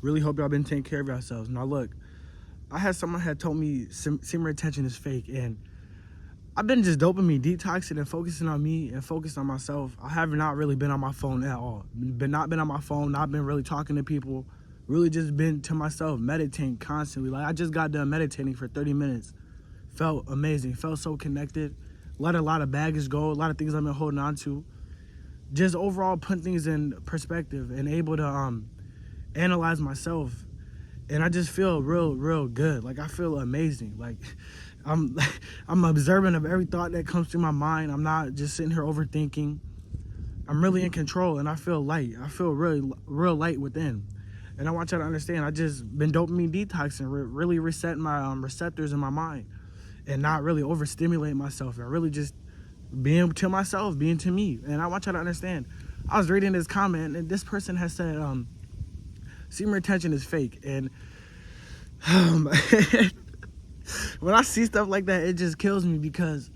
Really hope y'all been taking care of yourselves. Now look, I had someone had told me semen retention is fake, and I've been just dopamine detoxing and focusing on me and focused on myself. I have not really been on my phone at all. Not been on my phone, not been really talking to people, really just been to myself, meditating constantly. Like I just got done meditating for 30 minutes. Felt amazing, felt so connected. Let a lot of baggage go, a lot of things I've been holding on to. Just overall put things in perspective and able to analyze myself, and I just feel real good. Like I feel amazing. Like I'm I'm observant of every thought that comes through my mind. I'm not just sitting here overthinking. I'm really in control, and I feel light. I feel real light within. And I want y'all to understand, I just been dopamine detoxing, really resetting my receptors in my mind, and not really overstimulating myself, and really just being to myself, being to me. And I want y'all to understand, I was reading this comment, and this person has said semen retention is fake. And when I see stuff like that, it just kills me, because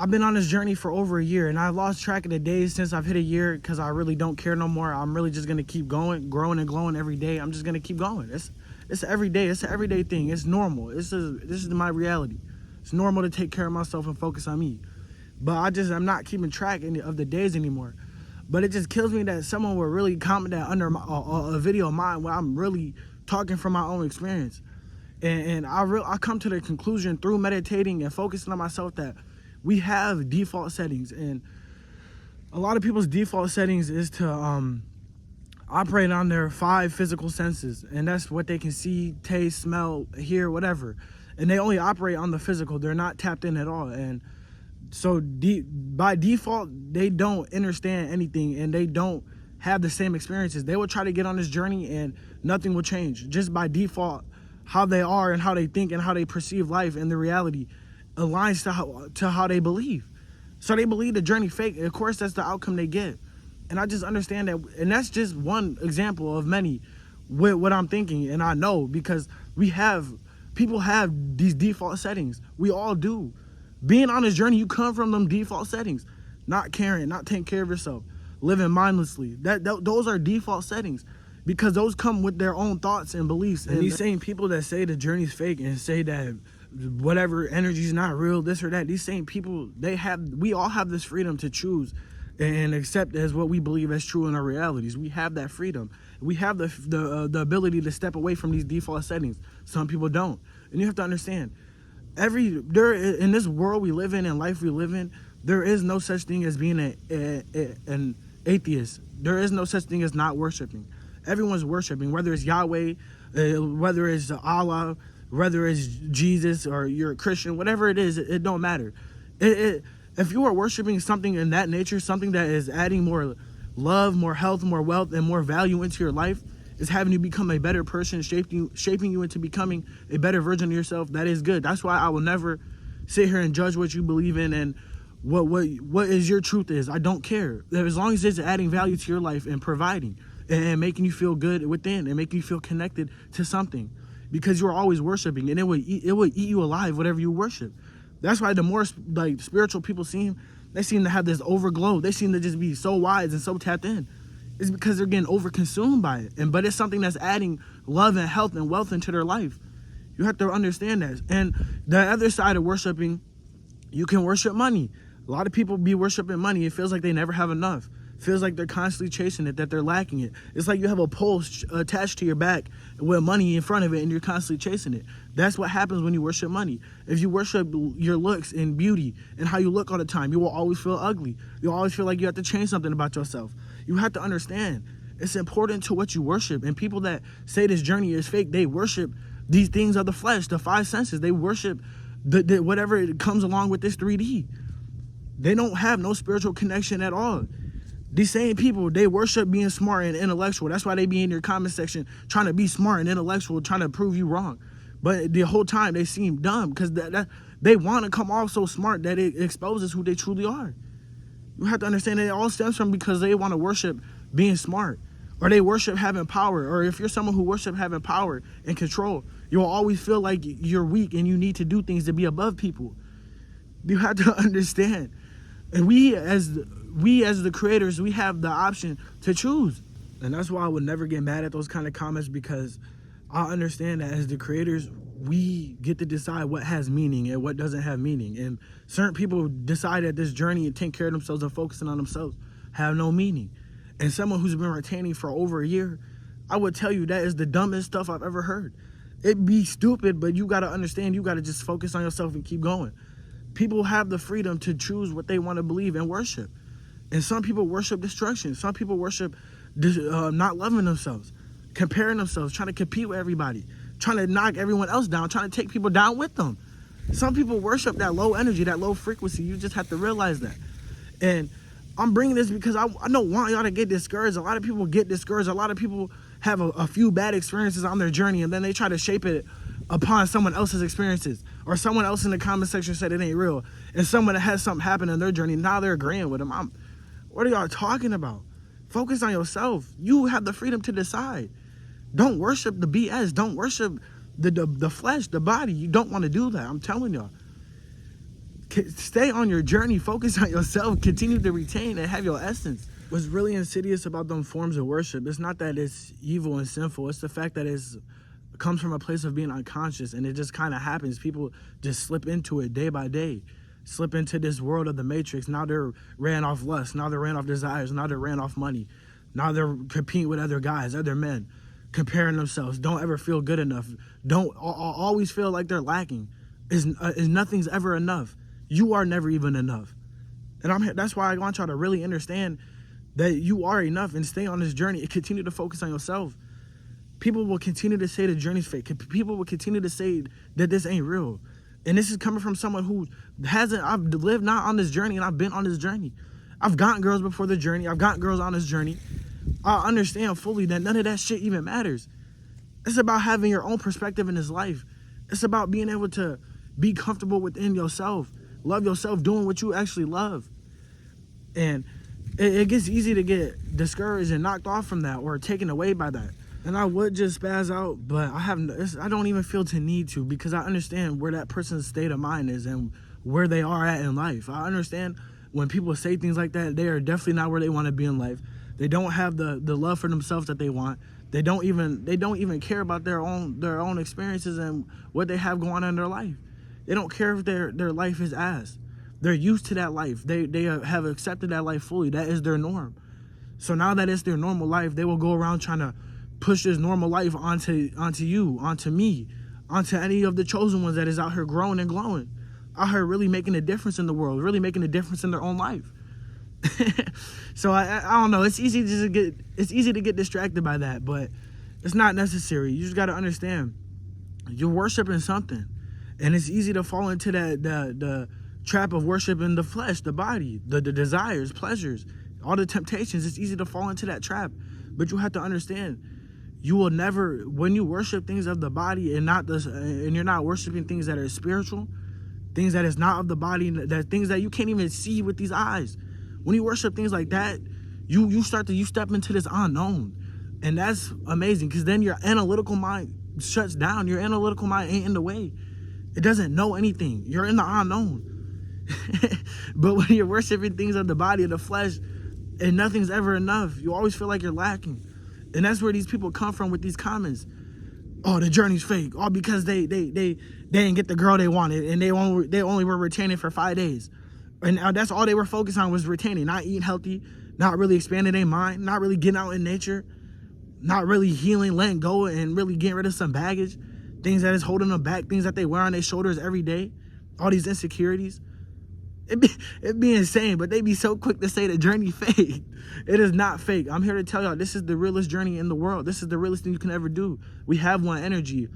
I've been on this journey for over a year, and I lost track of the days since I've hit a year, because I really don't care no more. I'm really just gonna keep going, growing and glowing every day. I'm just gonna keep going. It's every day. It's an everyday thing. It's normal. This is my reality. It's normal to take care of myself and focus on me. But I'm not keeping track of the days anymore. But it just kills me that someone would really comment that under a video of mine where I'm really talking from my own experience. And I come to the conclusion through meditating and focusing on myself that we have default settings. And a lot of people's default settings is to operate on their 5 physical senses. And that's what they can see, taste, smell, hear, whatever. And they only operate on the physical. They're not tapped in at all. And so by default, they don't understand anything, and they don't have the same experiences. They will try to get on this journey and nothing will change. Just by default, how they are and how they think and how they perceive life and the reality aligns to how they believe. So they believe the journey fake. And of course, that's the outcome they get. And I just understand that. And that's just one example of many with what I'm thinking. And I know, because people have these default settings. We all do. Being on this journey, you come from them default settings. Not caring, not taking care of yourself, living mindlessly. Those are default settings, because those come with their own thoughts and beliefs. And these same people that say the journey's fake and say that whatever energy is not real, this or that, these same people, we all have this freedom to choose and accept as what we believe as true in our realities. We have that freedom. We have the ability to step away from these default settings. Some people don't. And you have to understand, in this world we live in and life we live in, there is no such thing as being an atheist. There is no such thing as not worshiping. Everyone's worshiping, whether it's Yahweh, whether it's Allah, whether it's Jesus, or you're a Christian, whatever it is, it don't matter. If you are worshiping something in that nature, something that is adding more love, more health, more wealth, and more value into your life, is having you become a better person, shaping you into becoming a better version of yourself, that is good. That's why I will never sit here and judge what you believe in and what is your truth is. I don't care. As long as it's adding value to your life and providing and making you feel good within and making you feel connected to something, because you're always worshiping, and it will eat you alive, whatever you worship. That's why the more like spiritual people they seem to have this overglow. They seem to just be so wise and so tapped in. It's because they're getting overconsumed by it. But it's something that's adding love and health and wealth into their life. You have to understand that. And the other side of worshiping, you can worship money. A lot of people be worshiping money. It feels like they never have enough. It feels like they're constantly chasing it, that they're lacking it. It's like you have a pole attached to your back with money in front of it, and you're constantly chasing it. That's what happens when you worship money. If you worship your looks and beauty and how you look all the time, you will always feel ugly. You'll always feel like you have to change something about yourself. You have to understand, it's important to what you worship. And people that say this journey is fake, they worship these things of the flesh, the 5 senses. They worship the whatever comes along with this 3D. They don't have no spiritual connection at all. These same people, they worship being smart and intellectual. That's why they be in your comment section trying to be smart and intellectual, trying to prove you wrong. But the whole time they seem dumb, because they want to come off so smart that it exposes who they truly are. You have to understand that it all stems from because they want to worship being smart, or they worship having power. Or if you're someone who worships having power and control, you'll always feel like you're weak and you need to do things to be above people. You have to understand. And we as the creators, we have the option to choose. And that's why I would never get mad at those kind of comments, because I understand that as the creators, we get to decide what has meaning and what doesn't have meaning. And certain people decide that this journey and take care of themselves and focusing on themselves have no meaning. And someone who's been retaining for over a year, I would tell you that is the dumbest stuff I've ever heard. It'd be stupid, but you got to understand, you got to just focus on yourself and keep going. People have the freedom to choose what they want to believe and worship. And some people worship destruction. Some people worship not loving themselves, comparing themselves, trying to compete with everybody, trying to knock everyone else down, trying to take people down with them. Some people worship that low energy, that low frequency. You just have to realize that. And I'm bringing this because I don't want y'all to get discouraged. A lot of people get discouraged. A lot of people have a few bad experiences on their journey, and then they try to shape it upon someone else's experiences, or someone else in the comment section said it ain't real, and someone that has something happen in their journey, now they're agreeing with them. What are y'all talking about? Focus on yourself. You have the freedom to decide. Don't worship the BS. Don't worship the flesh, the body. You don't want to do that. I'm telling y'all. Stay on your journey. Focus on yourself. Continue to retain and have your essence. What's really insidious about them forms of worship, it's not that it's evil and sinful. It's the fact that it comes from a place of being unconscious, and it just kind of happens. People just slip into it day by day. Slip into this world of the matrix. Now they're ran off lust. Now they're ran off desires. Now they're ran off money. Now they're competing with other guys, other men, comparing themselves. Don't ever feel good enough. Don't always feel like they're lacking. Is nothing's ever enough. You are never even enough. And that's why I want y'all to really understand that you are enough and stay on this journey and continue to focus on yourself. People will continue to say the journey's fake. People will continue to say that this ain't real. And this is coming from someone who I've lived not on this journey, and I've been on this journey. I've gotten girls before the journey. I've gotten girls on this journey. I understand fully that none of that shit even matters. It's about having your own perspective in this life. It's about being able to be comfortable within yourself. Love yourself, doing what you actually love. And it gets easy to get discouraged and knocked off from that or taken away by that. And I would just spaz out, but I don't even feel to need to, because I understand where that person's state of mind is and where they are at in life. I understand when people say things like that, they are definitely not where they want to be in life. They don't have the love for themselves that they want. They don't even care about their own experiences and what they have going on in their life. They don't care if their life is ass. They're used to that life. They have accepted that life fully. That is their norm. So now that it's their normal life, they will go around trying to push this normal life onto you, onto me, onto any of the chosen ones that is out here growing and glowing, out here really making a difference in the world, really making a difference in their own life. So I don't know. It's easy to get distracted by that, but it's not necessary. You just got to understand, you're worshiping something, and it's easy to fall into the trap of worshiping the flesh, the body, the desires, pleasures, all the temptations. It's easy to fall into that trap, but you have to understand, you will never, when you worship things of the body and you're not worshiping things that are spiritual, things that is not of the body, that things that you can't even see with these eyes. When you worship things like that, you step into this unknown, and that's amazing, because then your analytical mind shuts down. Your analytical mind ain't in the way. It doesn't know anything. You're in the unknown. But when you're worshiping things of the body, of the flesh, and nothing's ever enough, you always feel like you're lacking. And that's where these people come from with these comments. Oh, the journey's fake. All because they didn't get the girl they wanted, and they only were retaining for 5 days. And that's all they were focused on, was retaining, not eating healthy, not really expanding their mind, not really getting out in nature, not really healing, letting go, and really getting rid of some baggage, things that is holding them back, things that they wear on their shoulders every day, all these insecurities. It'd be insane, but they be so quick to say the journey fake. It is not fake. I'm here to tell y'all, this is the realest journey in the world. This is the realest thing you can ever do. We have one energy.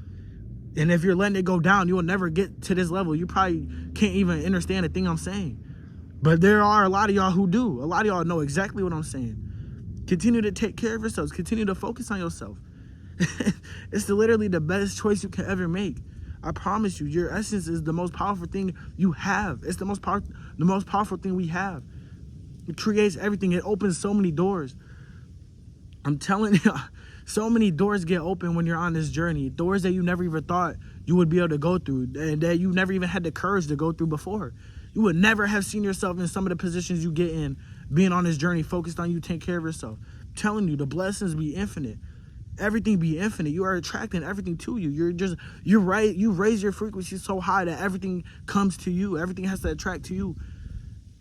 And if you're letting it go down, you will never get to this level. You probably can't even understand the thing I'm saying. But there are a lot of y'all who do. A lot of y'all know exactly what I'm saying. Continue to take care of yourselves. Continue to focus on yourself. It's literally the best choice you can ever make. I promise you, your essence is the most powerful thing you have. It's the most powerful thing we have. It creates everything. It opens so many doors. I'm telling you, so many doors get open when you're on this journey. Doors that you never even thought you would be able to go through, and that you never even had the courage to go through before. You would never have seen yourself in some of the positions you get in, being on this journey, focused on you, take care of yourself. telling you, the blessings be infinite. Everything be infinite. You are attracting everything to you. You're right. You raise your frequency so high that everything comes to you. Everything has to attract to you.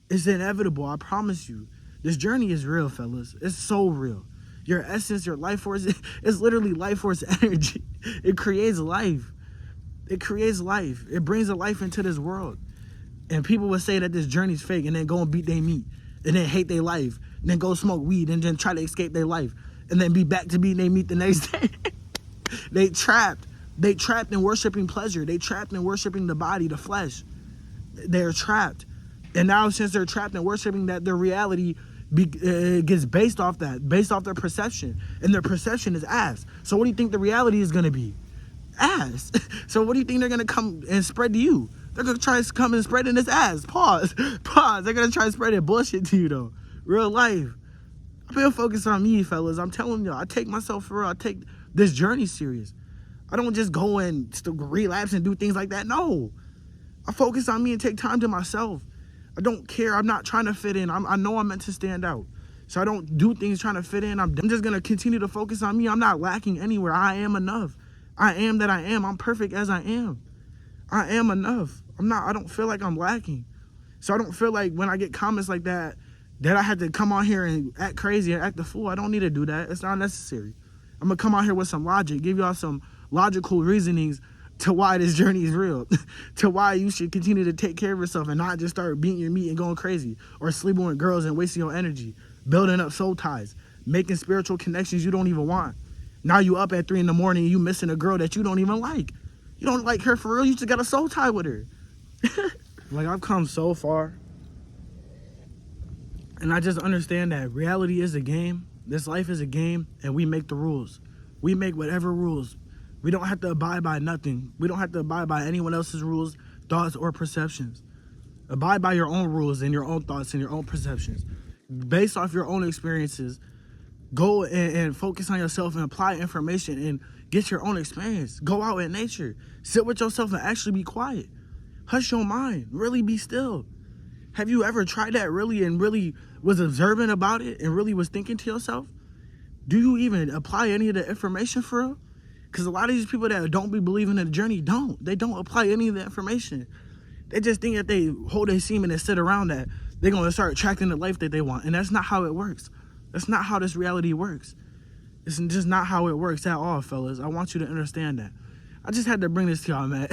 It's inevitable. I promise you. This journey is real, fellas. It's so real. Your essence, your life force, it's literally life force energy. It creates life. It creates life. It brings a life into this world. And people would say that this journey's fake and then go and beat their meat and then hate their life and then go smoke weed and then try to escape their life and then be back to beating their meat the next day. They trapped. They trapped in worshiping pleasure. They trapped in worshiping the body, the flesh. They're trapped. And now since they're trapped in worshiping that, their reality gets based off that, based off their perception. And their perception is ass. So what do you think the reality is going to be? Ass. So what do you think they're going to come and spread to you? They're going to try to come and spread in this ass. Pause. Pause. They're going to try to spread their bullshit to you, though. Real life. I've been focused on me, fellas. I'm telling y'all, I take myself for real. I take this journey serious. I don't just go and relapse and do things like that. No. I focus on me and take time to myself. I don't care. I'm not trying to fit in. I know I'm meant to stand out. So I don't do things trying to fit in. I'm just going to continue to focus on me. I'm not lacking anywhere. I am enough. I am that I am. I'm perfect as I am. I am enough. I don't feel like I'm lacking. So I don't feel like when I get comments like that I had to come on here and act crazy and act a fool. I don't need to do that. It's not necessary. I'm going to come out here with some logic, give y'all some logical reasonings to why this journey is real, to why you should continue to take care of yourself and not just start beating your meat and going crazy or sleeping with girls and wasting your energy, building up soul ties, making spiritual connections you don't even want. Now you up at 3 in the morning and you missing a girl that you don't even like. You don't like her for real. You just got a soul tie with her. Like, I've come so far. And I just understand that reality is a game. This life is a game, and we make the rules. We make whatever rules. We don't have to abide by nothing. We don't have to abide by anyone else's rules, thoughts, or perceptions. Abide by your own rules and your own thoughts and your own perceptions. Based off your own experiences, go and focus on yourself and apply information and get your own experience. Go out in nature. Sit with yourself and actually be quiet. Hush your mind. Really be still. Have you ever tried that really and really was observant about it and really was thinking to yourself? Do you even apply any of the information for real? Because a lot of these people that don't be believing in the journey They don't apply any of the information. They just think that they hold their semen and sit around that they're going to start attracting the life that they want. And that's not how it works. That's not how this reality works. It's just not how it works at all, fellas. I want you to understand that. I just had to bring this to y'all, man.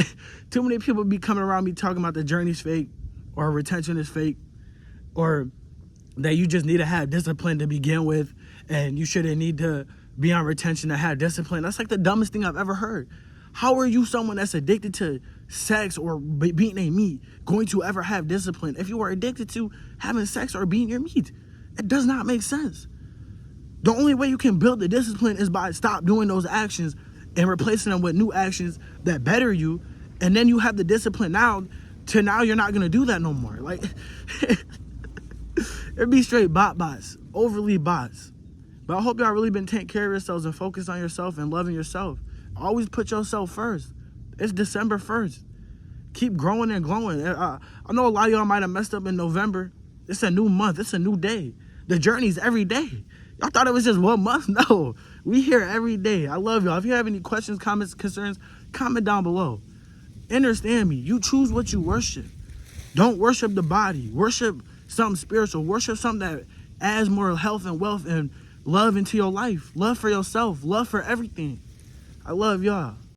Too many people be coming around me talking about the journey's fake or retention is fake or that you just need to have discipline to begin with and you shouldn't need to be on retention to have discipline. That's like the dumbest thing I've ever heard. How are you someone that's addicted to sex or beating a meat going to ever have discipline if you are addicted to having sex or beating your meat? It does not make sense. The only way you can build the discipline is by stop doing those actions and replacing them with new actions that better you, and then you have the discipline now you're not gonna do that no more. Like it'd be straight bots, overly bots. But I hope y'all really been taking care of yourselves and focus on yourself and loving yourself. Always put yourself first. It's December 1st. Keep growing and glowing. I know a lot of y'all might have messed up in November. It's a new month. It's a new day. The journey's every day. Y'all thought it was just 1 month? No. We here every day. I love y'all. If you have any questions, comments, concerns, comment down below. Understand me. You choose what you worship. Don't worship the body. Worship something spiritual. Worship something that adds more health and wealth and love into your life. Love for yourself. Love for everything. I love y'all.